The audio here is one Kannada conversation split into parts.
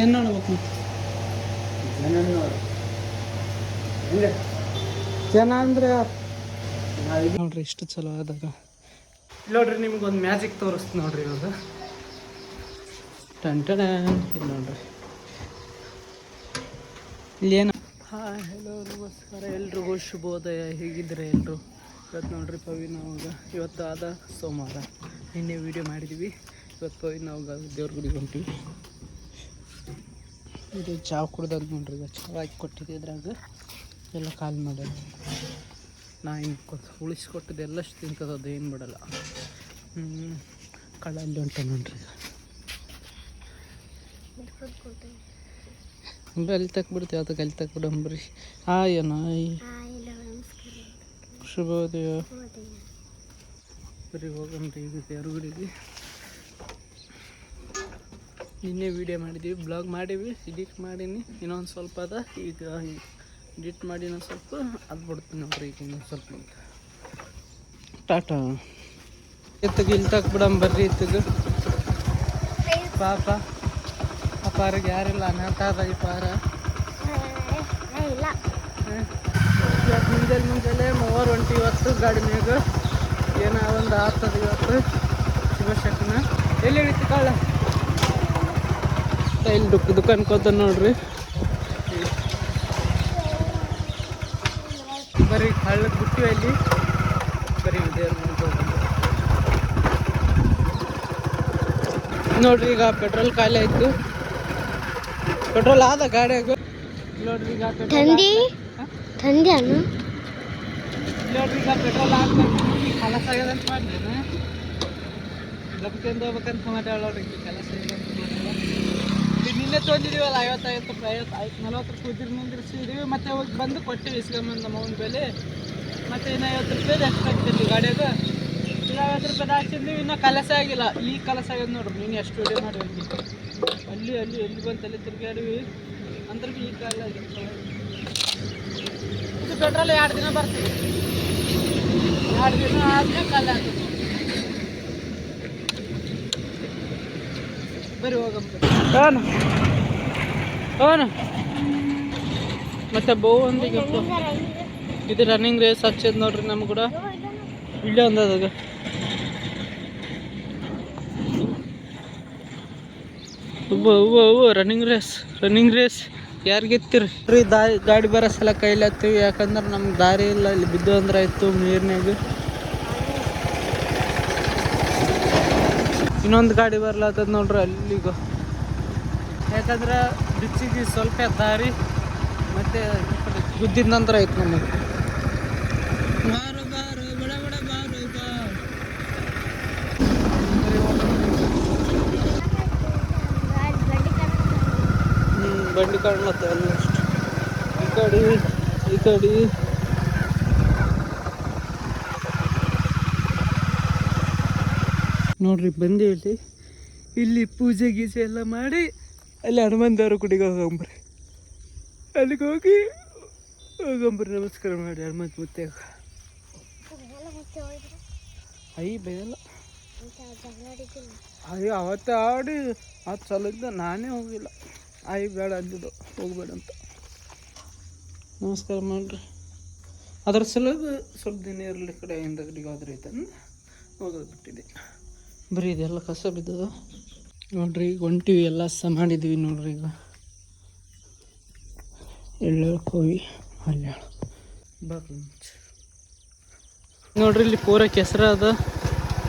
ಏನು ನೋಡ್ಬೇಕು ಜನ ಅಂದರೆ ನೋಡ್ರಿ ಇಷ್ಟು ಚಲೋ ಆದಾಗ ನೋಡ್ರಿ ನಿಮ್ಗೊಂದು ಮ್ಯಾಜಿಕ್ ತೋರಿಸ್ತು ನೋಡ್ರಿ ಇವಾಗ ಟಂಟಣ ಇಲ್ಲಿ ನೋಡ್ರಿ ಇಲ್ಲೇನು ಹಾಂ ಹೆಲೋ ನಮಸ್ಕಾರ ಎಲ್ರಿಗೂ ಶುಭೋದಯ. ಹೇಗಿದ್ರೆ ಎಲ್ಲರೂ ಇವತ್ತು ನೋಡ್ರಿ ಪವಿನ ಅವಾಗ ಇವತ್ತು ಆದ ಸೋಮವಾರ ನಿನ್ನೆ ವೀಡಿಯೋ ಮಾಡಿದ್ವಿ. ಇವತ್ತು ಪವಿನ ಅವಾಗ ದೇವ್ರ ಗುಡಿಗೆ ಹೊಂಟಿವಿ. ಇದು ಚಾವ್ ಕುಡ್ದಂತ ನೋಡ್ರಿ ಈಗ ಚಾವ್ ಹಾಕಿ ಕೊಟ್ಟಿದ್ದೆ ಇದ್ರಾಗ ಎಲ್ಲ ಕಾಲ್ ಮಾಡೋದು ನಾ ಹಿಂಗೆ ಉಳಿಸ್ಕೊಟ್ಟಿದ್ದು ಎಲ್ಲಷ್ಟು ತಿಂತದ ಅದು ಏನು ಬಿಡಲ್ಲ. ಕಳ್ಳಲ್ಲಿ ಹೊಂಟ ನೋಡ್ರಿ ಅಲ್ಲಿ ತಕ್ಬಿಡ್ತೀವಿ ಅದಕ್ಕೆ ಅಲ್ಲಿ ತಕ್ಬಿಡಂಬ್ರಿ. ಏನೋ ಶುಭೋದಯ ಬರೀ ಹೋಗಂಬ್ರಿ ಈಗ ದೇವ್ರ ಗುಡಿಗೆ. ನಿನ್ನೆ ವೀಡಿಯೋ ಮಾಡಿದ್ದೀವಿ, ಬ್ಲಾಗ್ ಮಾಡೀವಿ, ಎಡಿಟ್ ಮಾಡೀನಿ. ಇನ್ನೊಂದು ಸ್ವಲ್ಪ ಅದ ಈಗ ಎಡಿಟ್ ಮಾಡಿ ಇನ್ನೊಂದು ಸ್ವಲ್ಪ ಅದು ಬಿಡ್ತೀನಿ ನೋಡ್ರಿ ಈಗ ಇನ್ನೊಂದು ಸ್ವಲ್ಪ ಟಾಟಾ ಎತ್ತಗೆ ಇಲ್ಲಿ ತಕ್ಬಿಡಂಬರ್ರಿ ಇತ್ತಗ ಪಾಪ ಆ ಪಾರಿಗೆ ಯಾರಿಲ್ಲ ಅನಾಥ ಅದ ಈ ಪಾರ. ಇವತ್ತು ಮುಂಜಾನೆ 3 ಗಂಟೆ ಇವತ್ತು ಗಾಡಿ ಮ್ಯಾಗ ಏನೋ ಒಂದು ಆಗ್ತದೆ ಇವತ್ತು ಶಿವಶಕ್ತಿನ ಎಲ್ಲಿ ಹಿಡಿತು ಕಾಳ ಇಲ್ಲಿ ದುಕಾನ್ ಕೋತ ನೋಡ್ರಿ. ಬರೀ ಹಳ್ಳದ ಬಿಟ್ಟಿವಿ ಅಲ್ಲಿ ಬರೀ ದೇವ್ರ ನೋಡ್ರಿ. ಈಗ ಪೆಟ್ರೋಲ್ ಖಾಲಿ ಆಯ್ತು, ಪೆಟ್ರೋಲ್ ಆದ ಗಾಡಿಯಾಗ ನೋಡ್ರಿ. ಈಗ ठंडी ನೋಡ್ರಿ ಈಗ ಪೆಟ್ರೋಲ್ ಹಾಕ್ಬೇಕು ಕೆಲಸ ಆಗ್ಯದಂತ ಮಾಡಿದ್ದೇನೆ. ಗಬ್ಕೆಂದು ಹೋಗ್ಬೇಕಂತ ಮಾಡ್ಯಾಳ ನೋಡ್ರಿ ಕೆಲಸ ನಿನ್ನೆ ತೊಂದಿದ್ದೀವಲ್ಲ 50 ರೂಪಾಯಿ 40 ರೂಪಾಯಿ ನಿಂದಿರ್ಸಿದೀವಿ. ಮತ್ತೆ ಹೋಗಿ ಬಂದು ಕೊಟ್ಟಿವಿ ಇಸ್ಕೊಂಬಂದು ನಮ್ಮ ಅವ್ನ ಬೆಲೆ. ಮತ್ತೆ ಇನ್ನು 50 ರೂಪಾಯಿ ಎಷ್ಟು ಹಾಕ್ತಿದ್ವಿ ಗಾಡಿಯಾಗ. ಈಗ 50 ರೂಪಾಯಿ ಹಾಕ್ಸಿದ್ವಿ, ಇನ್ನೂ ಕೆಲಸ ಆಗಿಲ್ಲ. ಈಗ ಕೆಲಸ ಆಗ್ಯದ ನೋಡ್ರಿ. ನೀನು ಎಷ್ಟು ವಿಡಿಯೋ ಮಾಡಿ ಅಲ್ಲಿ ಎಲ್ಲಿ ಬಂತು ಅಲ್ಲಿ ತಿರುಗಾಡಿವಿ ಅಂದ್ರೆ ಈ ಕಾಲ ಆಗಿತ್ತು. ಇದು ಪೆಟ್ರೋಲ್ 2 ದಿನ ಬರ್ತೀವಿ, 2 ದಿನ ಆದ್ಮೇಲೆ ಕಾಲ ಆಗ್ತದೆ. ಬರೀ ಹೋಗಮ್ಮ ಅವನು ಮತ್ತೆ ಬಹುಂದಿಗೆ ಇದು ರನ್ನಿಂಗ್ ರೇಸ್ ಹಚ್ಚದ್ ನೋಡ್ರಿ ನಮ್ಗೆ ಕೂಡ ಇಲ್ಲೇ ಒಂದಾಗ ರನ್ನಿಂಗ್ ರೇಸ್ ಯಾರು ಗೆತ್ತಿರಿ ಗಾಡಿ ಬರೋ ಸಲ ಕೈಲಿ ಹತ್ತೀವಿ. ಯಾಕಂದ್ರೆ ನಮ್ಗೆ ದಾರಿ ಇಲ್ಲ, ಇಲ್ಲಿ ಬಿದ್ದು ಅಂದ್ರೆ ಆಯ್ತು ನೀರ್ನಾಗ. ಇನ್ನೊಂದು ಗಾಡಿ ಬರ್ಲತ್ತದ ನೋಡ್ರಿ ಅಲ್ಲಿಗ, ಯಾಕಂದ್ರೆ ಬಿಚ್ಚಿಗೆ ಸ್ವಲ್ಪ ದಾರಿ ಮತ್ತೆ ಗುದ್ದಿದ ನಂತರ ಆಯ್ತು ನಮಗೆ. ಬಂಡಿ ಕಾಣ್ಲತ್ತ ಎಲ್ಲ ಈ ಕಡೆ ನೋಡ್ರಿ ಬಂದು ಇಲ್ಲಿ ಪೂಜೆ ಗೀಜೆ ಎಲ್ಲ ಮಾಡಿ ಅಲ್ಲಿ ಹನುಮಾನ್ ದೇವ್ರ ಗುಡಿಗೆ ಹೋಗಂಬ್ರಿ. ಅಲ್ಲಿಗೆ ಹೋಗಂಬ್ರಿ ನಮಸ್ಕಾರ ಮಾಡಿ ಹನುಮಂತ ಮುತ್ತಾಗ. ಬೇಯಲ್ಲ ಅವತ್ತೇ ಆಡಿ ಅದು ಚಲೋ ಇದ್ದ, ನಾನೇ ಹೋಗಿಲ್ಲ. ಬೇಡ ಅಂದಿದ್ದು ಹೋಗ್ಬೇಡ ಅಂತ ನಮಸ್ಕಾರ ಮಾಡ್ರಿ. ಅದ್ರ ಸಲುವಾಗಿ ಸ್ವಲ್ಪ ದಿನ ಇರಲಿ ಕಡೆ ಹಿಂದಗಡೆಗೆ ಹೋದ್ರೆ ಐತಂದು ಹೋಗೋದು ಬಿಟ್ಟಿದ್ದೆ. ಬರೀ ಇದೆಲ್ಲ ಕಸ ಬಿದ್ದದ ನೋಡ್ರಿ. ಈಗ ಹೊಂಟಿವಿ, ಎಲ್ಲ ಮಾಡಿದ್ವಿ ನೋಡ್ರಿ. ಈಗ ಎಳ್ಳೆಳಕ್ಕೆ ಹೋಗಿ ಅಲ್ಲಿ ಬರ್ರಿ ನೋಡ್ರಿ. ಇಲ್ಲಿ ಪೂರ ಕೆಸರು ಅದ,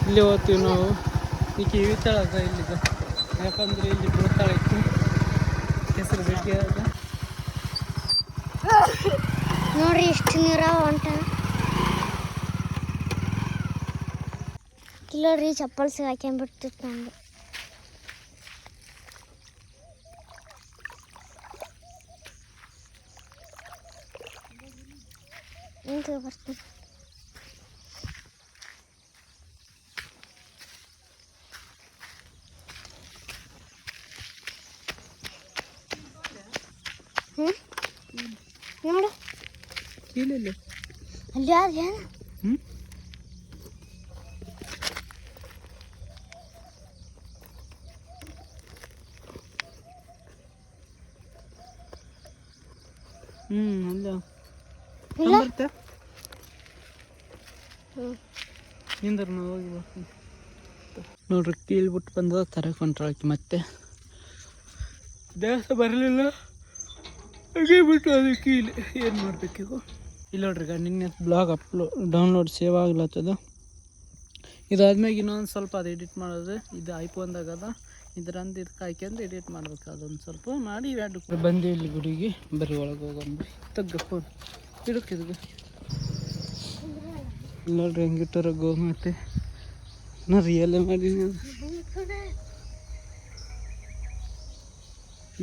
ಇಲ್ಲಿ ಹೋಗ್ತೀವಿ ನಾವು. ಈಗ ಇಳಿತಾಳದ ಇಲ್ಲಿಗ, ಯಾಕಂದ್ರೆ ಇಲ್ಲಿ ಬೀಳ್ತಾಳೈತಿ ಕೆಸರು ಗಟ್ಟಿ ಅದ ನೋಡ್ರಿ. ಇಷ್ಟು ನೀರ ಹೊಂಟ ಕಿಲೋರಿ ಚಪ್ಪಲ್ ಹಾಕ್ಯಂಬಿಡ್ತಿತ್ತು ನಂಗೆ. ನಿಂತು ಬರ್ತೀನಿ. ನೋಡು ಇಲ್ಲಿ ಅಲ್ಲಿ ಯಾರು ಅಲ್ಲ ಇಲ್ಲ ಬರ್ತೆ ಹ್ಞೂ ನಿಂದ್ರ ನಾವು ಹೋಗಿ ಬರ್ತೀನಿ ನೋಡ್ರಿ ಕೀಳ್ಬಿಟ್ಟು ಬಂದ ತರಕ್ಕೆ ಹೊಂಟ್ರಾಕಿ ಮತ್ತೆ ದೇವಸ್ಥಾನ ಬರಲಿಲ್ಲ ಹಾಗೆ ಬಿಟ್ಟು ಅದಕ್ಕೆ ಇಲ್ಲಿ ಏನು ಮಾಡ್ಬೇಕೀಗ ಇಲ್ಲಿ ನೋಡ್ರಿ ನಿನ್ನೆ ಬ್ಲಾಗ್ ಡೌನ್ಲೋಡ್ ಸೇವ್ ಆಗ್ಲತ್ತದ ಇದಾದ್ಮೇಲೆ ಇನ್ನೊಂದು ಸ್ವಲ್ಪ ಅದು ಎಡಿಟ್ ಮಾಡೋದು ಇದು ಐಫೋನ್ದಾಗ ಅದ ಇದರಂದು ಇದಕ್ಕೆ ಹಾಕ್ಯಂದು ಎಡಿಟ್ ಮಾಡ್ಬೇಕು ಅದೊಂದು ಸ್ವಲ್ಪ ಮಾಡಿ ಎರಡು ಬಂದು ಇಲ್ಲಿ ಗುಡಿಗೆ ಬರೀ ಒಳಗೆ ಹೋಗೋಣ ತಗ್ಗ ಫೋನ್ ಇಡಕ್ಕಿದ್ಗ ಇಲ್ಲಿ ನೋಡ್ರಿ ಹೆಂಗಿಟ್ಟಾರ ಗೋಮಾತೆ ನಾ ರಿಯಲ್ ಮಾಡೀನಿ ಅದು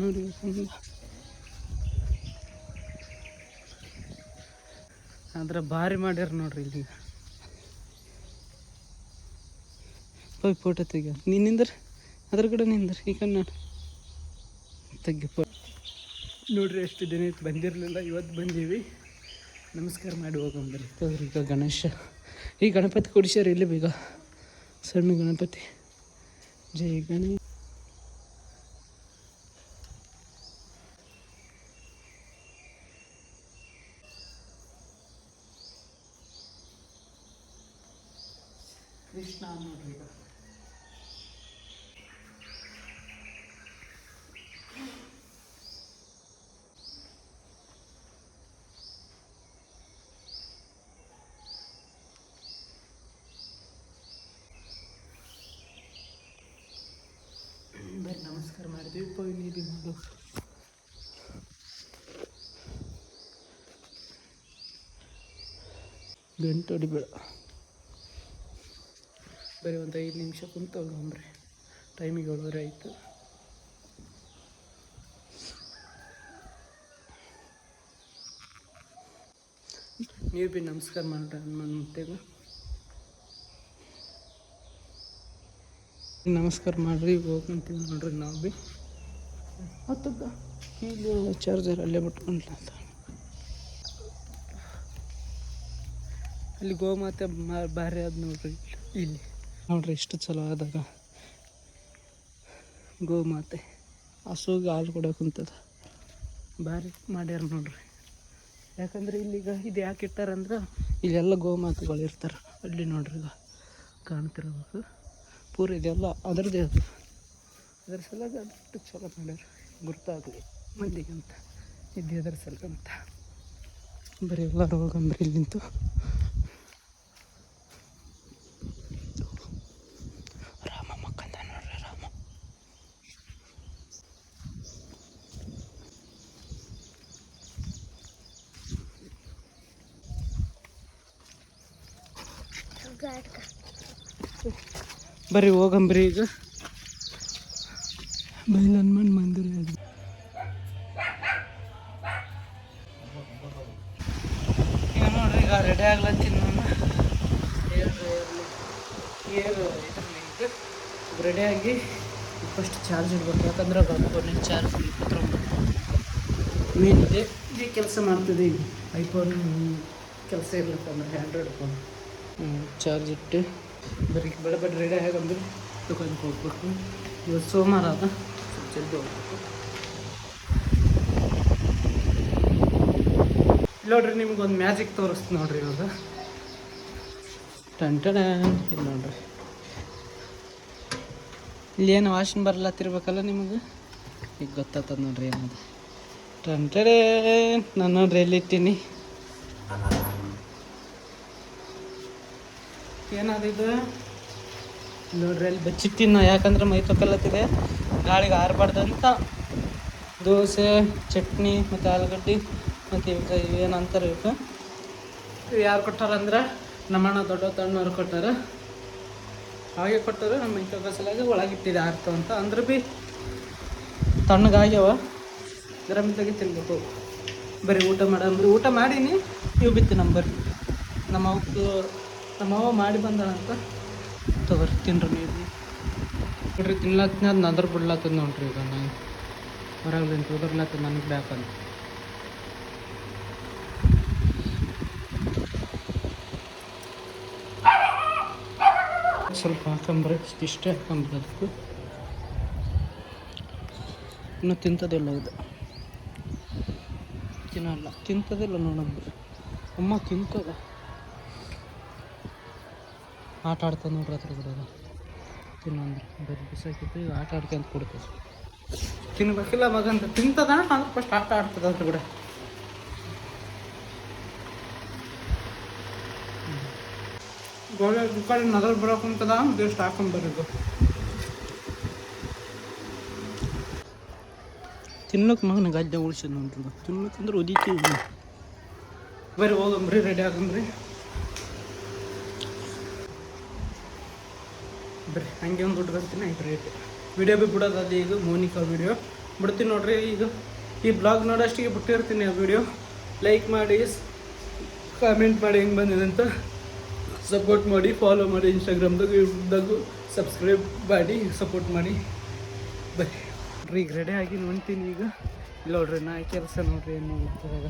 ನೋಡಿ ಆದ್ರೆ ಭಾರಿ ಮಾಡ್ಯಾರ ನೋಡ್ರಿ ಇಲ್ಲಿ ಹೋಗಿ ಫೋಟೋ ತೆಗಿಯ ನೀನು ನಿಂದ್ರ ಅದ್ರ ಕಡೆ ನಿಂದ್ರ ಈ ಕಡೆ ನೋಡಿ ತೆಗಿ ನೋಡ್ರಿ ಎಷ್ಟು ದಿನ ಇತ್ತು ಬಂದಿರಲಿಲ್ಲ ಇವತ್ತು ಬಂದೀವಿ ನಮಸ್ಕಾರ ಮಾಡಿ ಹೋಗಂಬರಿ ತಗ್ರಿ ಈಗ ಗಣೇಶ ಈ ಗಣಪತಿ ಕೊಡಿಸ್ಯಾರ ಇಲ್ಲಿ ಬೇಗ ಸಣ್ಣ ಗಣಪತಿ ಜೈ ಗಣೇಶ ಕೃಷ್ಣ ನೋಡ್ರಿ ಈಗ ಬರೀ ನಮಸ್ಕಾರ ಮಾಡಿದ್ವಿ ಪೋಯ್ ನೀಡಿ ಮಾಡು ಗಂಟು ಹೊಡಿಬೇಡ ಬರೀ ಒಂದು 5 ನಿಮಿಷ ಕುಂತು ಹೋಗಂಬ್ರಿ ಟೈಮಿಗೆ 7:30 ಆಯಿತು ನೀವು ಭೀ ನಮಸ್ಕಾರ ಮಾಡ್ರಿ ಹನುಮಂತೇಗ ನಮಸ್ಕಾರ ಮಾಡಿರಿ ಹೋಗ್ಕೊಂತೀವಿ ನೋಡ್ರಿ ನಾವು ಭೀ ಹತ್ತದ ಇಲ್ಲಿ ಚಾರ್ಜರ್ ಅಲ್ಲೇ ಬಿಟ್ಕೊಂಡ್ಲ ಅಲ್ಲಿ ಗೋಮಾತೆ ಭಾರಿ ಅದ ನೋಡ್ರಿ ಇಲ್ಲಿ ನೋಡ್ರಿ ಎಷ್ಟು ಚಲೋ ಆದಾಗ ಗೋಮಾತೆ ಹಸುಗೆ ಹಾಲು ಕೊಡೋಕೆ ಕುಂತದ ಭಾರಿ ಮಾಡ್ಯಾರ ನೋಡ್ರಿ ಯಾಕಂದ್ರೆ ಇಲ್ಲಿಗ ಇದು ಯಾಕೆ ಇಟ್ಟಾರಂದ್ರೆ ಇಲ್ಲೆಲ್ಲ ಗೋಮಾತೆಗಳು ಇರ್ತಾರೆ ಅಲ್ಲಿ ನೋಡ್ರಿ ಈಗ ಕಾಣ್ತಿರ್ಬೇಕು ಪೂರ ಇದೆಲ್ಲ ಅದರದ್ದೇ ಅದು ಅದ್ರ ಸಲುವಾಗಿ ಅದಷ್ಟು ಚಲೋ ಮಾಡ್ಯಾರ ಗುರ್ತಾಗಲಿ ಮಂದಿಗೆ ಅಂತ ಇದ್ದು ಅದರ ಸಲ ಅಂತ ಬರೀ ಎಲ್ಲರೂ ಹೋಗಂಬ್ರಿ ಇಲ್ಲಿ ನಿಂತು ರಾಮ ಮಕ್ಕಂದ ನೋಡ್ರಿ ರಾಮ ಬರ್ರಿ ಹೋಗಂಬ್ರಿ ಈಗ ಬೈಲನ್ಮನ್ ಮಂದಿರ ಅದು ಈಗ ನೋಡ್ರಿ ಈಗ ರೆಡಿ ಆಗ್ಲತ್ತೀನಿ ನಾನು ರೆಡಿಯಾಗಿ ಫಸ್ಟ್ ಚಾರ್ಜ್ ಇಡ್ಬೇಕು ಯಾಕಂದ್ರೆ ಫೋನಿಗೆ ಚಾರ್ಜ್ 29 ಮೇನ್ ಇದೆ ಈ ಕೆಲಸ ಮಾಡ್ತಿದೆ ಈಗ ಐಫೋನ್ ಕೆಲಸ ಇರ್ಲಿಕ್ಕಂದ್ರೆ ಆ್ಯಂಡ್ರಾಯ್ಡ್ ಫೋನ್ ಚಾರ್ಜ್ ಇಟ್ಟು ಬರೀ ಬೆಳೆ ರೆಡಿ ಆಗಂದ್ರೆ ದುಕಾನ್ಗೆ ಹೋಗ್ಬೇಕು ಇವತ್ತು ಸೋಮವಾರ ಅದ ಜಲ್ದಿ ಹೋಗ್ಬೇಕು ನೋಡ್ರಿ ನಿಮ್ಗೊಂದು ಮ್ಯಾಜಿಕ್ ತೋರಿಸ್ತು ನೋಡ್ರಿ ಇವಾಗ ಟಂಟಡ ಇಲ್ಲಿ ನೋಡ್ರಿ ಇಲ್ಲಿ ಏನು ವಾಶನ್ ಬರ್ಲತ್ತಿರ್ಬೇಕಲ್ಲ ನಿಮಗೆ ಈಗ ಗೊತ್ತಾಗ್ತದ ನೋಡ್ರಿ ಏನದು ಟಂಟಡೆ ನಾನು ನೋಡ್ರಿ ಎಲ್ಲಿಟ್ಟೀನಿ ಏನಾದಿದು ನೋಡ್ರಿ ಅಲ್ಲಿ ಬಚ್ಚಿಟ್ಟಿನ ಯಾಕಂದ್ರೆ ಮೈ ತೊಕ್ಕಲ್ಲತ್ತಿದೆ ಗಾಳಿಗೆ ಆರಬಾರ್ದಂತ ದೋಸೆ ಚಟ್ನಿ ಮತ್ತು ಆಲೂಗಡ್ಡೆ ಮತ್ತು ಇವಕ್ಕೆ ಇವೇನಂತಾರೆ ಇವಕ್ಕೆ ಯಾರು ಕೊಟ್ಟಾರಂದ್ರೆ ನಮ್ಮಣ್ಣ ದೊಡ್ಡ ತಣ್ಣವ್ರು ಕೊಟ್ಟಾರ ಹಾಗೆ ಕೊಟ್ಟರು ನಮ್ಮ ಮೈ ತೊಕ್ಕ ಸಲಾಗಿ ಒಳಗಿಟ್ಟಿದೆ ಆರ್ತು ಅಂತ ಅಂದ್ರೆ ಭೀ ತಣ್ಣಗಾಗ್ಯವ ಗರಮಿದ್ದಾಗೆ ತಿನ್ಬೇಕು ಬರೀ ಊಟ ಮಾಡಂಬ್ರಿ ಊಟ ಮಾಡೀನಿ ನೀವು ಬಿತ್ತಿ ಬರ್ರಿ ನಮ್ಮವ್ವ ಮಾಡಿ ಬಂದಾಳಂತ ತಗೋರಿ ತಿನ್ರಿ ನೀವು ನೋಡ್ರಿ ತಿನ್ಲತ್ತಿನ ಅದು ನದ್ರ ಬಿಡ್ಲತ್ತದ ನೋಡ್ರಿ ಈಗ ನಾನು ಹೊರಗೆ ನಿಂತು ಉದರ್ಲತ್ತದ ನನಗೆ ಬೇಕಂತ ಸ್ವಲ್ಪ ಹಾಕಂಬ್ರೆ ಇಷ್ಟೇ ಹಾಕಂಬ್ರೆ ಅದಕ್ಕೂ ಇನ್ನೂ ತಿಂತದಿಲ್ಲ ಇದು ತಿನ್ನಲ್ಲ, ತಿಂತದಿಲ್ಲ ನೋಡಂದ್ರೆ. ಅಮ್ಮ ತಿಂತದ, ಆಟ ಆಡ್ತದೆ ನೋಡ್ರಿ ಅದ್ರ ಕೂಡ. ತಿನ್ನಂದ್ರೆ ಬರೀ ಬಿಸಾಕಿತ್ತು, ಈಗ ಆಟ ಆಡ್ಕೊಂತ ಕೊಡ್ತದೆ. ತಿನ್ಬೇಕಿಲ್ಲ ಮಗಂತ ತಿಂತದ, ಅಂದ್ರೆ ಫಸ್ಟ್ ಆಟ ಆಡ್ತದೆ ಅದ್ರ ಕೂಡ. ಗೋಳೆ ದುಕಾನ್ ನಗಲ್ ಬರೋಕಂತದ, ಜಸ್ಟ್ ಹಾಕೊಂಬರೋದು. ತಿನ್ನೋಕೆ ಮಗನ ಗದ್ದೆ ಉಳಿಸೋದು ನೋಡ್ರಿ. ತಿನ್ಬೇಕಂದ್ರೆ ಒದಿತೀವಿ. ಬರೀ ಹೋಗಂಬ್ರಿ, ರೆಡಿ ಆಗಂಬ್ರಿ. ಬರ್ರಿ, ಹಂಗೆ ಒಂದು ದುಡ್ಡು ಬರ್ತೀನಿ. ಆಯ್ತು ರೇಟ್ ವಿಡಿಯೋ ಭೀ ಬಿಡೋದು ಅದು. ಈಗ ಮೋನಿಕಾ ವಿಡಿಯೋ ಬಿಡ್ತೀನಿ ನೋಡ್ರಿ. ಈಗ ಈ ಬ್ಲಾಗ್ ನೋಡೋಷ್ಟಿಗೆ ಬಿಟ್ಟಿರ್ತೀನಿ ಆ ವಿಡಿಯೋ. ಲೈಕ್ ಮಾಡಿ, ಕಾಮೆಂಟ್ ಮಾಡಿ, ಹೆಂಗೆ ಬಂದಿದೆ ಅಂತ ಸಪೋರ್ಟ್ ಮಾಡಿ, ಫಾಲೋ ಮಾಡಿ. ಇನ್ಸ್ಟಾಗ್ರಾಮ್ದಾಗು ಯೂಟ್ಯೂಬ್ದಾಗು ಸಬ್ಸ್ಕ್ರೈಬ್ ಮಾಡಿ, ಸಪೋರ್ಟ್ ಮಾಡಿ. ಬರ್ರಿ ಈಗ ರೆಡಿ ಆಗಿ ಹೊಂಟೀನಿ. ಈಗ ಇಲ್ಲ ನೋಡ್ರಿ, ನಾ ಕೆಲಸ ನೋಡ್ರಿ ಏನು ಮಾಡ್ತಾರೆ.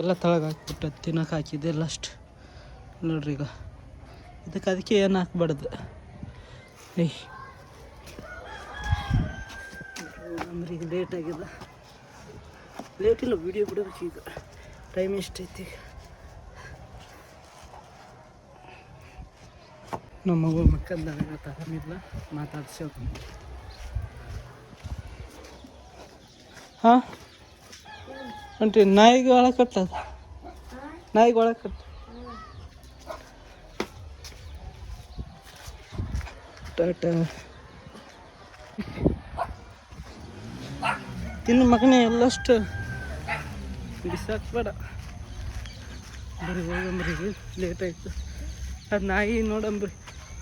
ಎಲ್ಲ ತಳಗೆ ಹಾಕ್ಬಿಟ್ಟು ತಿನ್ನೋಕೆ ಹಾಕಿದ್ದೆ ಎಲ್ಲ ಅಷ್ಟು ನೋಡ್ರಿ. ಈಗ ಅದಕ್ಕೆ ಏನು ಹಾಕ್ಬಾರ್ದು. ಅಂದ್ರೆ ಈಗ ಲೇಟ್ ಆಗಿಲ್ಲ, ಲೇಟ್ ಇಲ್ಲ, ವಿಡಿಯೋ ಬಿಡಬೇಕು. ಈಗ ಟೈಮ್ ಎಷ್ಟೈತಿ? ನಮ್ಮ ಮಗು ಮಕ್ಕಂದಾಗ ತಗೊಂಡಿಲ್ಲ, ಮಾತಾಡ್ಸಿ ಹೋಗ್ತೀನಿ. ಹಾಂ ಅಂಟಿ ನಾಯಿಗೆ ಒಳಗೆ ಕಟ್ಟದ, ನಾಯಿಗೆ ಒಳಗೆ ಕಟ್ಟ. ಟಾಟಾ. ತಿನ್ನು ಮಗನೇ, ಎಲ್ಲಷ್ಟು ಬಿಸಾಕ್ಬೇಡ. ಬರೀ ಹೋಗಂಬ್ರಿ, ಲೇಟ್ ಆಯಿತು. ಅದು ನಾಯಿ ನೋಡಂಬ್ರಿ,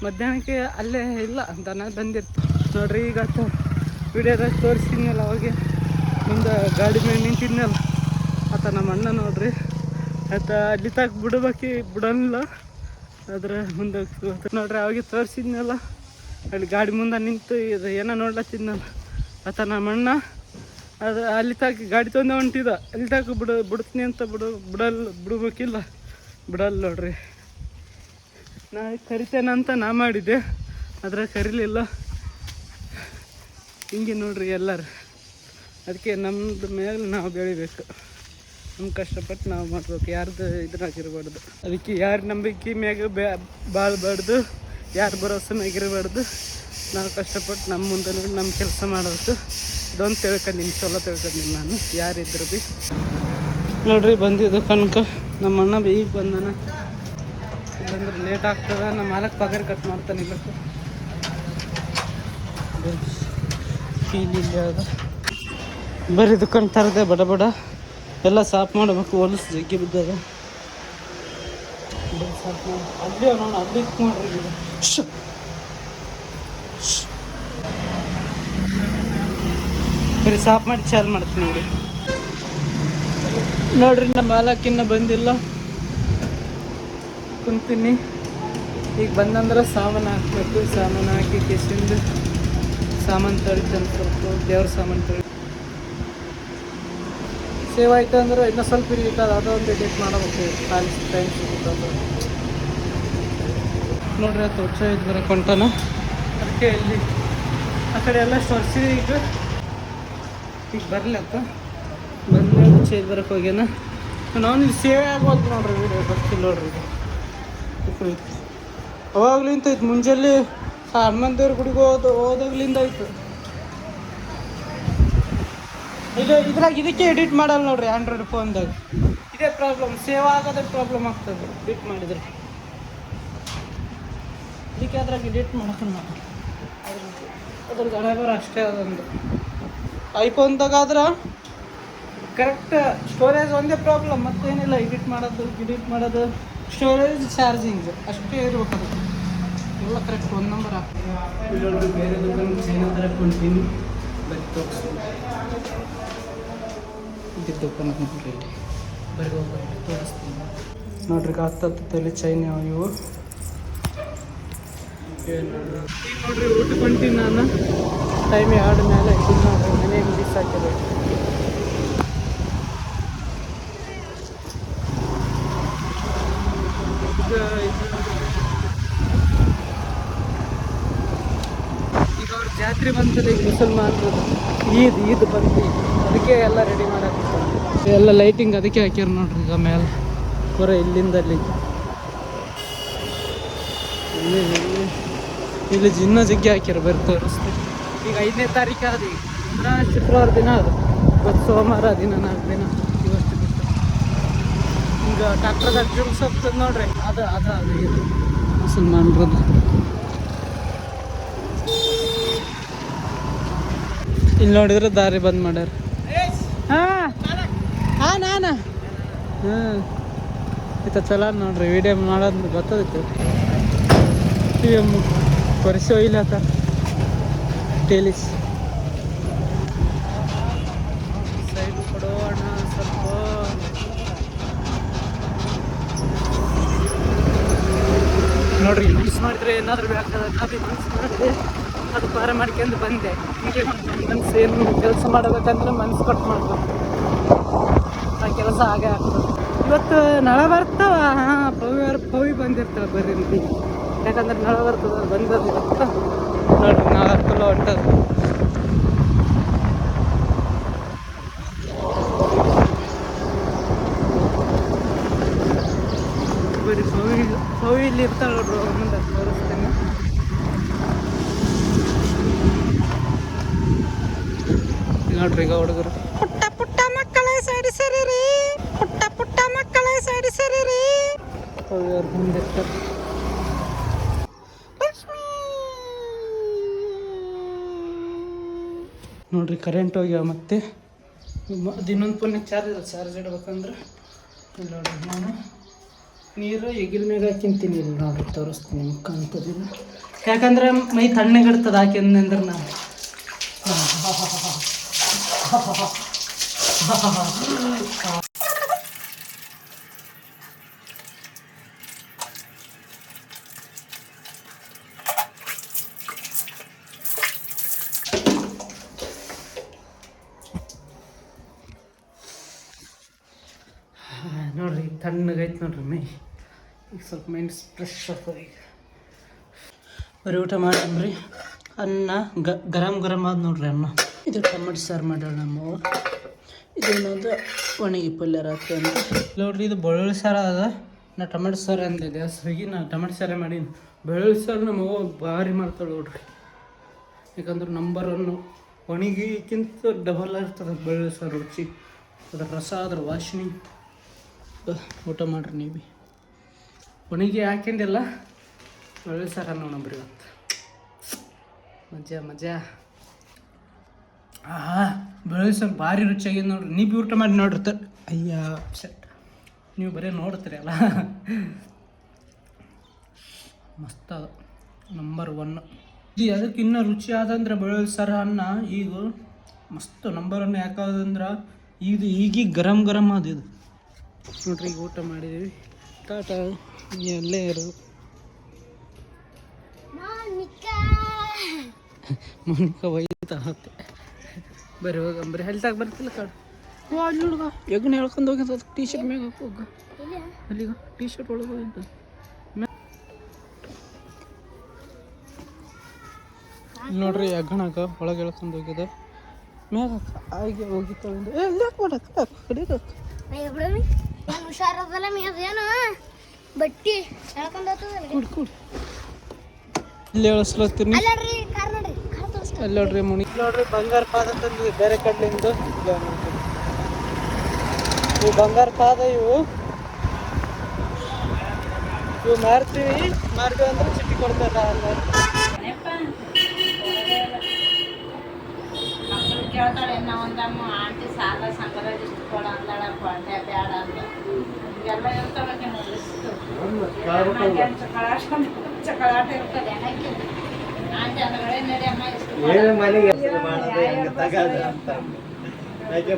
ಮಧ್ಯಾಹ್ನಕ್ಕೆ ಅಲ್ಲೇ ಇಲ್ಲ ದನ ಬಂದಿರ್ತು ನೋಡ್ರಿ. ಈಗ ವಿಡಿಯೋದಾಗ ತೋರಿಸಿದ್ನಲ್ಲ ಅವಾಗೆ, ಮುಂದೆ ಗಾಡಿ ಮೇಲೆ ನಿಂತಿದ್ನಲ್ಲ ಆತ ನಮ್ಮ ಅಣ್ಣ ನೋಡ್ರಿ. ಆತ ಅಲ್ಲಿ ತಗ ಬಿಡಲ್ಲ, ಅದ್ರ ಮುಂದೆ ನೋಡ್ರಿ. ಅವಾಗೆ ತೋರಿಸಿದ್ನಲ್ಲ, ಅಲ್ಲಿ ಗಾಡಿ ಮುಂದೆ ನಿಂತು ಇದು ಏನೋ ನೋಡ್ಲತ್ತಿದ್ನಲ್ಲ ಆತ ನಮ್ಮ ಅಣ್ಣ. ಅದು ಅಲ್ಲಿ ತಗ ಗಾಡಿ ತೊಂದೆ ಹೊಂಟಿದ, ಅಲ್ಲಿ ತಗ ಬಿಡ್ತೀನಿ ಅಂತ ಬಿಡ್ಬೇಕಿಲ್ಲ, ಬಿಡಲ್ಲ ನೋಡ್ರಿ. ನಾ ಕರಿತೇನಂತ ನಾ ಮಾಡಿದ್ದೆ, ಅದ್ರಾಗ ಕರಿಲಿಲ್ಲ. ಹಿಂಗೆ ನೋಡ್ರಿ ಎಲ್ಲರೂ. ಅದಕ್ಕೆ ನಮ್ಮದು ಮೇಲೆ ನಾವು ಬೆಳಿಬೇಕು, ನಮ್ಮ ಕಷ್ಟಪಟ್ಟು ನಾವು ಮಾಡ್ಬೇಕು, ಯಾರ್ದು ಇದ್ರಾಗಿರ್ಬಾರ್ದು. ಅದಕ್ಕೆ ಯಾರ ನಂಬಿಕೆ ಮ್ಯಾಗ ಬಾಳ್ಬಾರ್ದು, ಯಾರು ಭರೋಸೆ ಮ್ಯಾಗಿರಬಾರ್ದು. ನಾವು ಕಷ್ಟಪಟ್ಟು ನಮ್ಮ ಮುಂದೆ ನೋಡಿ ನಮ್ಮ ಕೆಲಸ ಮಾಡಬೇಕು. ಇದೊಂದು ತಿಳ್ಕೊಂಡಿನಿ, ಚಲೋ ತಿಳ್ಕೊಂಡಿನಿ ನಾನು. ಯಾರಿದ್ರು ಭೀ ನೋಡ್ರಿ ಬಂದಿದ್ದು ಕನಕ. ನಮ್ಮ ಅಣ್ಣ ಭೀ ಈಗ ಬಂದಾನ. ಇಲ್ಲಂದ್ರೆ ಲೇಟ್ ಆಗ್ತದೆ. ನಮ್ಮ ಮಾಲಕ್ ಪಗಾರ ಕಟ್ ಮಾಡ್ತಾನೆ. ಇಲ್ಲ ಫೀಲ್ ಇಲ್ಲ ಅದು. ಬರೀ ದುಕಾನ್ ತರದೆ ಬಡ ಬಡ ಎಲ್ಲ ಸಾಫ್ ಮಾಡಬೇಕು. ಹೊಲಸು ಜಗ್ಗಿ ಬಿದ್ದದ, ಸಾಫ್ ಮಾಡಿ. ಅಲ್ಲೇ ನೋಡ, ಅಲ್ಲಿ ಮಾಡ್ರಿ. ಬರೀ ಸಾಫ್ ಮಾಡಿ ಚಾಲು ಮಾಡ್ತೀನಿ ನೋಡಿ. ನೋಡ್ರಿ ನಮ್ಮ ಮಾಲಕ್ಕಿನ್ನ ಬಂದಿಲ್ಲ, ಕುಂತೀನಿ. ಈಗ ಬಂದಂದ್ರೆ ಸಾಮಾನು ಹಾಕ್ಬೇಕು. ಸಾಮಾನು ಹಾಕಿ ಕಿಸಿಂದು ಸಾಮಾನು ತೊಳಿತಾನೆ. ಸ್ವಲ್ಪ ದೇವ್ರ ಸಾಮಾನು ತೊಳಿ ಸೇವ್ ಆಯ್ತು ಅಂದ್ರೆ ಇನ್ನೂ ಸ್ವಲ್ಪ ಇರ್ತದೆ. ಅದೊಂದು ಎಡಿಟ್ ಮಾಡಬೇಕು, ಖಾಲಿ ಟೈಮ್ ಸಿಗುತ್ತೆ. ನೋಡ್ರಿ ಅದು ತೋರ್ಸ ಇದು ಬರೋಕೆ ಹೊಂಟಾನ. ಅದಕ್ಕೆ ಇಲ್ಲಿ ಆ ಕಡೆ ಎಲ್ಲ ತೋರಿಸಿ ಈಗ ಬರಲಿ ಅಂತ ಬಂದ್ಮೇಲೆ ಚೇಂಜ್ ಬರೋಕೆ ಹೋಗ್ಯಾನ. ನಾವು ಇಲ್ಲಿ ಸೇವೆ ಆಗೋದು ನೋಡ್ರಿ. ವಿಡಿಯೋ ಬರ್ತಿಲ್ಲ ನೋಡ್ರಿ. ಅವಾಗ್ಲಿಂತ ಐತೆ, ಮುಂಜಾನೆ ಹನುಮಂತ ದೇವ್ರ ಗುಡಿಗೆ ಹೋದಾಗ್ಲಿಂದ ಆಯ್ತು. ಇದ್ರಾಗ ಇದಕ್ಕೆ ಎಡಿಟ್ ಮಾಡಲ್ಲ ನೋಡ್ರಿ. ಆಂಡ್ರಾಯ್ಡ್ ಫೋನ್ದಾಗ ಇದೇ ಪ್ರಾಬ್ಲಮ್, ಸೇವ್ ಆಗೋದೇ ಪ್ರಾಬ್ಲಮ್ ಆಗ್ತದೆ ಎಡಿಟ್ ಮಾಡಿದ್ರೆ. ಇದಕ್ಕೆ ಅದ್ರಾಗ ಎಡಿಟ್ ಮಾಡಕ್ಕಲ್ಲ. ಅದ್ರ ಗಣಬರ ಅಷ್ಟೇ. ಅದೊಂದು ಐಫೋನ್ದಾಗ ಆದ್ರೆ ಕರೆಕ್ಟ್ ಸ್ಟೋರೇಜ್ ಒಂದೇ ಪ್ರಾಬ್ಲಮ್, ಮತ್ತೇನಿಲ್ಲ. ಎಡಿಟ್ ಮಾಡೋದು ಸ್ಟೋರೇಜ್, ಚಾರ್ಜಿಂಗ್ ಅಷ್ಟೇ ಇರ್ಬೇಕು. ಅದು ಎಲ್ಲ ಕರೆಕ್ಟ್ ಒಂದು ನಂಬರ್ ಆಗ್ತದೆ. ಬೇರೆ ದುಕಾನ್ ಚೈನಾ ತರಕೊಂತೀನಿ, ಬರೀ ತೋರಿಸ್ತೀನಿ. ದುಕಾನ್ ನೋಡ್ರಿ, ಬರೀ ಹೋಗಿ ತೋರಿಸ್ತೀನಿ ನೋಡ್ರಿ. ಹತ್ತತ್ತು ತಲೆ ಚೈನಾ ಇವು ನೋಡ್ರಿ. ಊಟಕ್ಕೆ ಹೊಂಟೀನಿ ನಾನು. ಟೈಮ್ 2 ಮೇಲೆ ಇದ್ದೀನಿ ನೋಡ್ರಿ. ಮನೆಗೆ ಮಿಸ್ ಹಾಕಿದೆ. ಈಗ ಅವ್ರು ಜಾತ್ರೆ ಬಂತಲ್ಲ ಈಗ ಮುಸಲ್ಮಾನರು ಈದ್ ಬಂದು ಅದಕ್ಕೆ ಎಲ್ಲ ರೆಡಿ ಮಾಡಕ್ಕೆ ಎಲ್ಲ ಲೈಟಿಂಗ್ ಅದಕ್ಕೆ ಹಾಕ್ಯಾರ ನೋಡ್ರಿ ಈಗ ಮೇಲೆ ಪೂರ ಇಲ್ಲಿಂದ ಅಲ್ಲಿ ಇಲ್ಲಿ ಇನ್ನೂ ಜಗ್ಗಿ ಹಾಕ್ಯಾರ ಬರ್ರಿ ತೋರಿಸ್ತೀವಿ. ಈಗ 5ನೇ ತಾರೀಕು ಅದು ಈಗ ಅಂದ್ರೆ ಶುಕ್ರವಾರ ದಿನ ಅದು ಇವತ್ತು ಸೋಮವಾರ ದಿನ 4 ದಿನ ಇವತ್ತು ಬಿಟ್ಟು ಈಗ ಟ್ಯಾಕ್ಟರ್ದಾಗ ಜಿಮ್ಸ್ ಹೋಗ್ತದೆ ನೋಡ್ರಿ ಅದು ಇದು ಮುಸಲ್ಮಾನ್ರದ್ದು. ಇಲ್ಲಿ ನೋಡಿದ್ರೆ ದಾರಿ ಬಂದ್ ಮಾಡ್ಯಾರ. ನಾನು ಇತ್ತ ಚಲೋ ನೋಡ್ರಿ ವಿಡಿಯೋ ಮಾಡೋದು ಗೊತ್ತದೈತೆ. ವರ್ಷ ಇಲ್ಲ ಟೇಲಿಸ್ ಸೈಡ್ ಕೊಡೋಣ ಸ್ವಲ್ಪ. ನೋಡ್ರಿ ಮಿಸ್ ಮಾಡಿದ್ರೆ ಏನಾದರೂ ಬೇಕಾದ್ರೆ ಮಿಸ್ ಮಾಡಿದೆ ಅದು ಪಾರ ಮಾಡ್ಕೊಂಡು ಬಂದೆ. ಹೀಗೆ ಮನಸ್ಸು ಏನು ಕೆಲಸ ಮಾಡಬೇಕಂದ್ರೆ ಮನಸ್ಸು ಕಟ್ ಮಾಡ್ಬೇಕು, ಆ ಕೆಲಸ ಹಾಗೆ ಆಗ್ತದೆ. ಇವತ್ತು ನಳ ಬರ್ತಾವ. ಪವಿ ಬಂದಿರ್ತಾವೆ ಬರ್ರಿ, ಯಾಕಂದ್ರೆ ನಳ ಬರ್ತದ ಬಂದದ್ದು ಇವತ್ತು. ನೋಡ್ರಿ 4 ಕಿಲೋ ಹೊಂಟದ. ಬರೀ ಪವಿ ಇಲ್ಲಿ ಇರ್ತಾಳೆ ನೋಡ್ರಿ, ಮುಂದೆ ತೋರಿಸ್ತೇನೆ. ನೋಡ್ರಿ ಈಗ ಹುಡುಗರು ಪುಟ್ಟ ಮಕ್ಕಳೇ ಸೈಡ್ ಸರಿ, ಪುಟ್ಟ ಮಕ್ಕಳೇ ಸೈಡ್ ಸರಿ. ಪವಿ ಅವ್ರು ಮುಂದೆ ಇರ್ತಾರೆ. ನೋಡ್ರಿ ಕರೆಂಟ್ ಹೋಗ್ಯಾವ. ಮತ್ತೆ ಇನ್ನೊಂದು ಫೋನ್ ಚಾರ್ಜ್ ಇಡ್ಬೇಕಂದ್ರೆ ಇಲ್ಲಿ ನೋಡ್ರಿ ನಾನು ನೀರು ಎಗಿಲ್ ಮ್ಯಾಗ ಹಾಕಿಂತೀನಿ. ಇಲ್ಲಿ ನೋಡ್ರಿ ತೋರಿಸ್ತೀನಿ ಮುಖ ಅಂತದಿಲ್ಲ, ಯಾಕಂದ್ರೆ ಮೈ ತಣ್ಣಗಿಡ್ತದೆ ಹಾಕಿಂದ್ರೆ ನಾನು. ನೋಡ್ರಿ ತಣ್ಣಗೈತೆ ನೋಡ್ರಿ ಮೈ. ಈಗ ಸ್ವಲ್ಪ ಮೈಂಡ್ ಫ್ರೆಶ್ ಆಗ್ತದೆ. ಈಗ ಬರೀ ಊಟ ಮಾಡ್ರಿ. ಅನ್ನ ಗರಂ ಆದ ನೋಡ್ರಿ ಅನ್ನ. ಇದು ಟೊಮೆಟೊ ಸಾರು ಮಾಡ್ಯಾಳ ನಮ್ಮವ್ವ. ಇದೇನದು ಒಣಗಿ ಪಲ್ಯ ರಾತ್ರಿ ಅಂತ ನೋಡ್ರಿ. ಇದು ಬೆಳ್ಳುಳ್ಳಿ ಸಾರು ಅದ. ನಾ ಟೊಮೆಟೊ ಸಾರು ಅಂದಿದ್ದೆ ಹಸ್ವಿಗೆ, ನಾ ಟೊಮೆಟೊ ಸಾರೇ ಮಾಡೀನಿ. ಬೆಳ್ಳುಳ್ಳಿ ಸಾರು ನಮ್ಮವ್ವ ಭಾರಿ ಮಾಡ್ತಾಳೆ ನೋಡ್ರಿ. ಯಾಕಂದ್ರೆ ನಂಬರ್ 1 ಒಣಗಿಕ್ಕಿಂತ ಡಬಲ್ ಇರ್ತದೆ ಬೆಳ್ಳುಳ್ಳಿ ಸಾರು ರುಚಿ. ಅದ್ರ ರಸ ಅದ್ರ ವಾಸನೆ. ಊಟ ಮಾಡ್ರಿ ನೀವು. ಒಣಗಿ ಹಾಕೊಂಡಿಲ್ಲ ಬೆಳ್ಳುಳ್ಳಿ ಸಾರು ನೋಡಂಬ್ರಿ ಇವತ್ತು. ಮಜಾ. ಬೆಳ್ಳುಳ್ಳಿ ಸಾರು ಭಾರಿ ರುಚಿಯಾಗಿದೆ ನೋಡ್ರಿ. ನೀವು ಊಟ ಮಾಡಿ ನೋಡ್ರಿ. ಅಯ್ಯ ಸೆಟ್, ನೀವು ಬರೀ ನೋಡ್ತೀರಿ ಅಲ್ಲ. ಮಸ್ತ್ ಅದ, ನಂಬರ್ 1. ಇದು ಅದಕ್ಕೆ ಇನ್ನೂ ರುಚಿ ಆದಂದ್ರೆ ಬೆಳ್ಳುಳ್ಳಿ ಸಾರು ಅನ್ನ ಈಗ ಮಸ್ತ್ ನಂಬರ್ 1 ಯಾಕಂದ್ರೆ ಇದು ಈಗೀಗ ಗರಂ ಅದು. ಇದು ನೋಡ್ರಿ ಈಗ ಊಟ ಮಾಡಿದ್ದೀವಿ. ಟಾಟಾ. ಎಲ್ಲೇ ಇರು ಮೋನಿಕಾ ಒಯ್ತಾ ಹೋಗ್ತೆ. ಬರೀ ಹೋಗಂಬ್ರಿ ಹೆಲ್ತಾಗ ಬರ್ತಿಲ್ಲ ಕಾಡು. ಅಲ್ಲಿ ಹುಡುಗ ಎಗ್ನ ಹೇಳ್ಕೊಂಡು ಹೋಗಿದ್ದ ಟೀ ಶರ್ಟ್ ಮ್ಯಾಗ ಹೋಗ ಅಲ್ಲಿಗ ಟೀ ಶರ್ಟ್ ಒಳಗೆ ಹೋಗಿದ್ದ. ನೋಡ್ರಿ ಎಗ್ಗಣಾಗ ಒಳಗೆ ಹೇಳ್ಕೊಂಡು ಹೋಗಿದ್ದ ಮ್ಯಾಗ ಹಾಗೆ ಹೋಗಿತ್ತಳಿಂದ ಯಾಕೆ ಮಾಡಕ್ಕ ಕಡಿದ ಹುಷಾರದಲ್ಲ ಮೇದೇನು ಬಟ್ಟಿ ಕುಡ್ ಇಲ್ಲಿ ಹೇಳಿಸ್ಲತ್ತೀನಿ. ಅಲ್ಲಿ ನೋಡ್ರಿ ಮುನಿ ನೋಡ್ರಿ ಬಂಗಾರ ಪಾದ ತಂದು ಬೇರೆ ಕಡ್ಲಿಂದ. ಇವು ಬಂಗಾರ ಪಾದ ಇವು ಮಾರ್ತೀವಿ ಅಂದ್ರೆ ಚಿಟ್ಟಿ ಕೊಡ್ತಾರ. ಕೇಳ್ತಾಳೆ ಒಂದಮ್ಮ ಆಂಟಿ ಸಾಲ ಸಂಘದ ಇಷ್ಟು ಕೊಡ ಅಂದಾಳ ಕೊಟ್ಟೆ ಬೇಡ ಅಂದ ಎಲ್ಲ ಇರ್ತಾವೆ ಚಕಳಾಟ ಇರ್ತದೆ ಆಂಟಿ ಅಂದ್ಗಳೇ ನಡಿ ಅಮ್ಮ ಇಷ್ಟು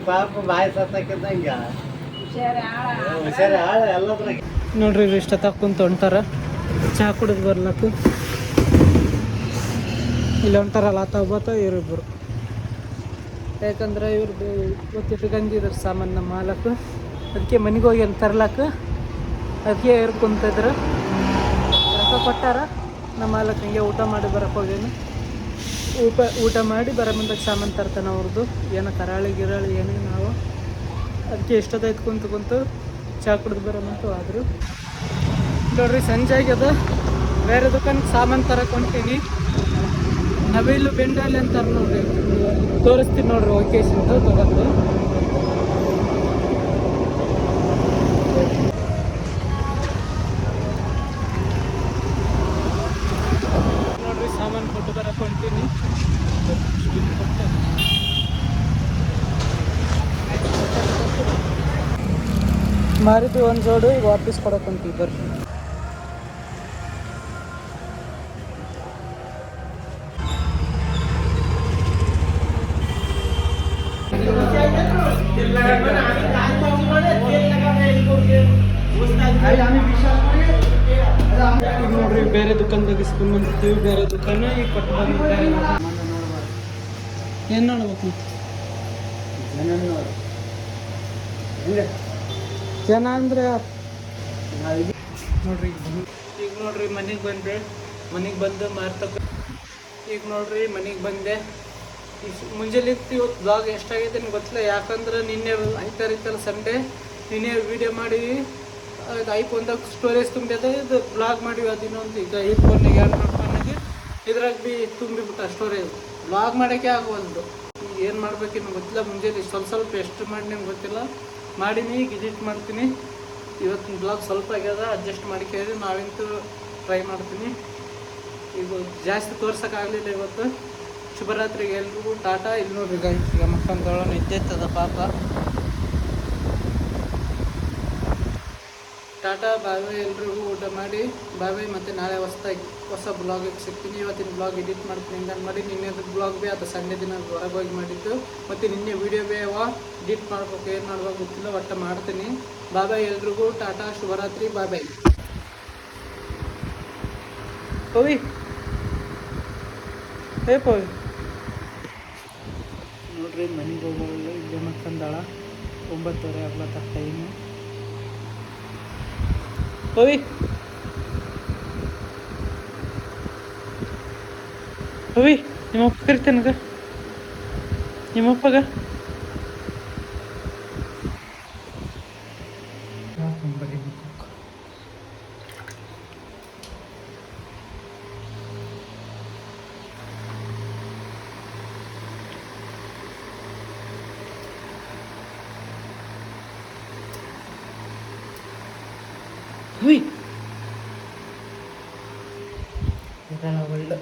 ಪಾಪ ಬಾಯಿ ಸತ್ತಕ್ಕಿದ್ದಂಗ ನೋಡ್ರಿ ಇವ್ರು ಇಷ್ಟ ಕುಂತ ಹೊಂಟಾರ ಚಹಾ ಕುಡಿದು ಬರ್ಲಕ್ಕು. ಇಲ್ಲಿ ಹೊಂಟಾರಲ್ಲ ಆತ ಇವ್ರಿಬ್ಬರು. ಯಾಕಂದ್ರೆ ಇವ್ರದ್ದು ಗೊತ್ತಿಟ್ಕೊಂಡಿದ್ರು ಸಾಮಾನು ನಮ್ಮ ಮಾಲಕ್ಕೆ. ಅದಕ್ಕೆ ಮನೆಗೆ ಹೋಗಿ ಅಲ್ಲಿ ತರ್ಲಾಕ ಅದಕ್ಕೆ ಇವ್ರು ಕುಂತಿದ್ರು. ರೊಕ್ಕ ಕೊಟ್ಟಾರ ನಮ್ಮ ಮಾಲಕ್ಕೆ. ಹಂಗೆ ಊಟ ಮಾಡಿ ಬರಕ್ಕೆ ಹೋಗೇನು ಊಟ ಮಾಡಿ ಬರೋ ಮುಂದಕ್ಕೆ ಸಾಮಾನು ತರ್ತಾನೆ ಅವ್ರದ್ದು ಏನೋ ಕರಾಳಿ ಗಿರಾಳಿ ಏನೇ ನಾವು ಅದಕ್ಕೆ ಎಷ್ಟೊತ್ತಾಯ್ತು ಕುಂತು ಚಹಾ ಕುಡಿದು ಬರೋಮಂತೂ ಆದರು. ನೋಡ್ರಿ ಸಂಜೆ ಆಗ್ಯದ, ಬೇರೆ ದುಕಾನ್ಗೆ ಸಾಮಾನು ತರಕ್ಕೆ ಹೊಂಟೀನಿ. ನವಿಲು ಬೆಂಡಲ್ಲಿ ಅಂತಾರೆ ನೋಡ್ರಿ, ತೋರಿಸ್ತೀನಿ ನೋಡ್ರಿ ಲೊಕೇಶನ್ ತಗೊಂಡು. ನೋಡ್ರಿ ಸಾಮಾನು ಕೊಟ್ಟು ಬರಕ್ಕೆ ಹೊಂಟೀನಿ. ಮಾರಿದ್ವಿ ಒಂದು ಜೋಡು, ಈಗ ವಾಪಸ್ ಕೊಡಕ್ಕೆ ಹೊಂಟೀವಿ ಬರ್ರಿ. ಈಗ ನೋಡ್ರಿ ಬೇರೆ ದುಕಾನ್ದಾಗ ಇಸ್ಕೊಂಡ್ ಬಂದಿರ್ತೀವಿ, ಬೇರೆ ದುಕಾನ ಈಗ ಕೊಟ್ಟು ಬಂದಿದ್ದಾರೆ. ಏನು ನೋಡ್ಬೇಕು ಜನ ಅಂದರೆ ನೋಡ್ರಿ. ಈಗ ನೋಡ್ರಿ ಮನೆಗೆ ಬಂದು ಮಾರ್ತಕ್ಕ. ಈಗ ನೋಡ್ರಿ ಮನೆಗೆ ಬಂದೆ. ಈಗ ಮುಂಜಾನೆ ಇವತ್ತು ಬ್ಲಾಗ್ ಎಷ್ಟಾಗೈತೆ ನನಗೆ ಗೊತ್ತಿಲ್ಲ, ಯಾಕಂದ್ರೆ ನಿನ್ನೆ ಐತಾರ ಇತ್ತಲ್ಲ ಸಂಡೇ, ನಿನ್ನೆ ವಿಡಿಯೋ ಮಾಡಿ ಅದು ಐಫೋನ್ದಾಗ ಸ್ಟೋರೇಜ್ ತುಂಬಿದೆ, ಇದು ಬ್ಲಾಗ್ ಮಾಡಿವಿ. ಅದು ಇನ್ನೊಂದು ಈಗ ಐಫೋನ್ನಾಗ 2 ಫೋನಾಗೆ ಇದ್ರಾಗ ಭೀ ತುಂಬಿಬಿಟ್ಟ ಸ್ಟೋರೇಜ್. ಬ್ಲಾಗ್ ಮಾಡೋಕ್ಕೆ ಆಗೋದು. ಏನು ಮಾಡ್ಬೇಕು ನಿಮ್ಗೆ ಗೊತ್ತಿಲ್ಲ. ಮುಂಜಾನೆ ಸ್ವಲ್ಪ ಎಷ್ಟು ಮಾಡಿ ನಿಮ್ಗೆ ಗೊತ್ತಿಲ್ಲ, ಮಾಡೀನಿ. ಈಗ ಎಡಿಟ್ ಮಾಡ್ತೀನಿ. ಇವತ್ತಿನ ಬ್ಲಾಗ್ ಸ್ವಲ್ಪ ಆಗ್ಯದ, ಅಡ್ಜಸ್ಟ್ ಮಾಡ್ಕೇಳಿ ನಾವಂತೂ ಟ್ರೈ ಮಾಡ್ತೀನಿ. ಈಗ ಜಾಸ್ತಿ ತೋರ್ಸೋಕ್ಕಾಗಲಿಲ್ಲ ಇವತ್ತು. ಶುಭರಾತ್ರಿಗೆ ಎಲ್ರಿಗೂ ಟಾಟಾ. ಇಲ್ಲಿ ನೋಡ್ರಿ ಗೈಸ್, ಈಗ ಮಕ್ಕಂದೊಳ ನಿದ್ದೆತ್ತದ ಪಾಪ. ಟಾಟಾ ಬಾಯ್ ಎಲ್ರಿಗೂ. ಊಟ ಮಾಡಿ ಬಾಯ್. ಮತ್ತು ನಾಳೆ ಹೊಸ ಬ್ಲಾಗಿಗೆ ಸಿಗ್ತೀನಿ. ಇವತ್ತಿನ ಬ್ಲಾಗ್ ಎಡಿಟ್ ಮಾಡ್ತೀನಿ ಹಿಂಗೆ ಮಾಡಿ. ನಿನ್ನೆ ಬ್ಲಾಗ್ ಭೀ ಅದು ಸಂಡೇ ದಿನ ಹೊರಗೆ ಹೋಗಿ ಮಾಡಿದ್ದು. ಮತ್ತು ನಿನ್ನೆ ವೀಡಿಯೋ ಭೀ ಎಡಿಟ್ ಮಾಡ್ಬೇಕು, ಏನು ಮಾಡ್ಬೇಕು ಗೊತ್ತಿಲ್ಲ, ಒಟ್ಟು ಮಾಡ್ತೀನಿ. ಬಾಯ್ ಎಲ್ರಿಗೂ ಟಾಟಾ, ಶುಭರಾತ್ರಿ, ಬಾಯ್. ಪವಿ ಪವಿ ನೋಡ್ರಿ ಮನೆಗೆ ಹೋಗೋಲ್ಲ, ಇಲ್ಲೇ ಮಕ್ಕಂದಾಳ. 9:30 ಆಗ್ಲತ್ತ ಟೈಮು. ಪವಿ ನಿಮ್ಮಪ್ಪ ಕರಿತೇನಗ, ನಿಮ್ಮಪ್ಪಗ ಒಳ್ಳೆ ಒಳ್ಳೆ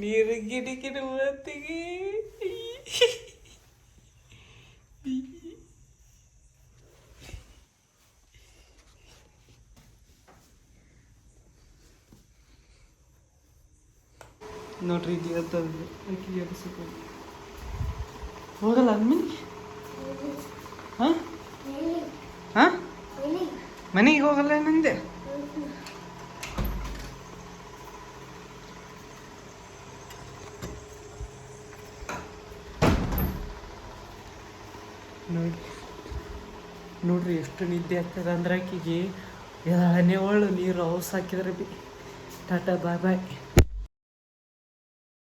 ನೀರು ಗಿಡಗಿಡ ಹೊತ್ತಿಗೆ ನೋಡ್ರಿ ಇಲ್ಲಿ ಹೋಗಲ್ಲ ಅನ್ಮಿನಿ. ಹಾಂ ಹಾಂ ಮನೆಗೆ ಹೋಗಲ್ಲ ನಂದೆ. ನೋಡ್ರಿ ಎಷ್ಟು ನಿದ್ದೆ ಆಗ್ತದೆ ಅಂದ್ರೆ ಆಕಿಗೆ ಎಣ್ಣೆ ಒಳ್ಳು ನೀರು ಹೌಸ್ ಹಾಕಿದ್ರೆ ಭೀ. ಟಾಟಾ ಬಾಯ್.